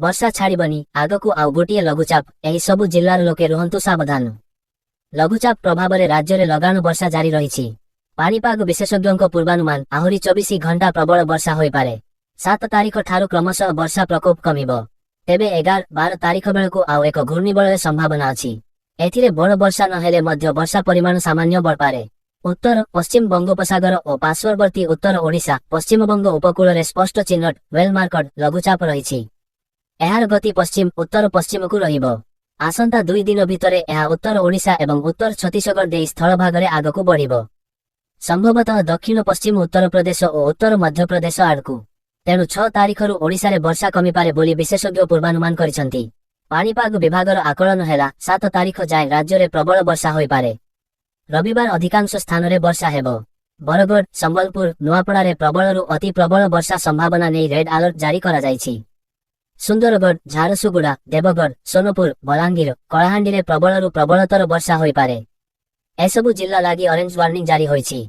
ବର୍ଷା ଛାଡ଼ିବନି ଆଗକୁ ଆଉ ଗୋଟିଏ ଲଘୁଚାପ ଏହି ସବୁ ଜିଲ୍ଲାର ଲୋକେ ରୁହନ୍ତୁ ସାବଧାନ। ଲଘୁଚାପ ପ୍ରଭାବରେ ରାଜ୍ୟରେ ଲଗାଣ ବର୍ଷା ଜାରି ରହିଛି। ପାଣିପାଗ ବିଶେଷଜ୍ଞଙ୍କ ପୂର୍ବାନୁମାନ ଆହୁରି 24 ଘଣ୍ଟା ପ୍ରବଳ ବର୍ଷା ହୋଇପାରେ। 7 ତାରିଖ ଠାରୁ କ୍ରମଶଃ ବର୍ଷା ପ୍ରକୋପ କମିବ। ତେବେ 11-12 ତାରିଖ ବେଳକୁ ଆଉ ଏକ ଘୂର୍ଣ୍ଣିବଳୟ ସମ୍ଭାବନା ଅଛି। ଏଥିରେ ବଡ଼ ବର୍ଷା ନ ହେଲେ ମଧ୍ୟ ବର୍ଷା ପରିମାଣ ସାମାନ୍ୟ ବଢ଼ିପାରେ। ଉତ୍ତର ପଶ୍ଚିମ ବଙ୍ଗୋପସାଗର ଓ ପାର୍ଶ୍ୱବର୍ତ୍ତୀ ଉତ୍ତର ଓଡ଼ିଶା ପଶ୍ଚିମବଙ୍ଗ ଉପକୂଳରେ ସ୍ପଷ୍ଟ ଚିହ୍ନଟ ୱେଲମାର୍କଡ ଲଘୁଚାପ ରହିଛି। ଏହାର ଗତି ପଶ୍ଚିମ ଉତ୍ତର ପଶ୍ଚିମକୁ ରହିବ। ଆସନ୍ତା 2 ଦିନ ଭିତରେ ଏହା ଉତ୍ତର ଓଡ଼ିଶା ଏବଂ ଉତ୍ତର ଛତିଶଗଡ଼ ଦେଇ ସ୍ଥଳଭାଗରେ ଆଗକୁ ବଢ଼ିବ। ସମ୍ଭବତଃ ଦକ୍ଷିଣ ପଶ୍ଚିମ ଉତ୍ତରପ୍ରଦେଶ ଓ ଉତ୍ତର ମଧ୍ୟପ୍ରଦେଶ ଆଡ଼କୁ। ତେଣୁ 6 ତାରିଖରୁ ଓଡ଼ିଶାରେ ବର୍ଷା କମିପାରେ ବୋଲି ବିଶେଷଜ୍ଞ ପୂର୍ବାନୁମାନ କରିଛନ୍ତି। ପାଣିପାଗ ବିଭାଗର ଆକଳନ ହେଲା 7 ତାରିଖ ଯାଏଁ ରାଜ୍ୟରେ ପ୍ରବଳ ବର୍ଷା ହୋଇପାରେ। ରବିବାର ଅଧିକାଂଶ ସ୍ଥାନରେ ବର୍ଷା ହେବ। ବରଗଡ଼, ସମ୍ବଲପୁର, ନୂଆପଡ଼ାରେ ପ୍ରବଳରୁ ଅତି ପ୍ରବଳ ବର୍ଷା ସମ୍ଭାବନା ନେଇ ରେଡ୍ ଆଲର୍ଟ ଜାରି କରାଯାଇଛି। ସୁନ୍ଦରଗଡ଼, ଝାରସୁଗୁଡ଼ା, ଦେବଗଡ଼, ସୋନପୁର, ବଲାଙ୍ଗୀର, କଳାହାଣ୍ଡିରେ ପ୍ରବଳରୁ ପ୍ରବଳତର ବର୍ଷା ହୋଇପାରେ। ଏସବୁ ଜିଲ୍ଲା ଲାଗି ଅରେଞ୍ଜ ୱାର୍ଣ୍ଣିଂ ଜାରି ହୋଇଛି।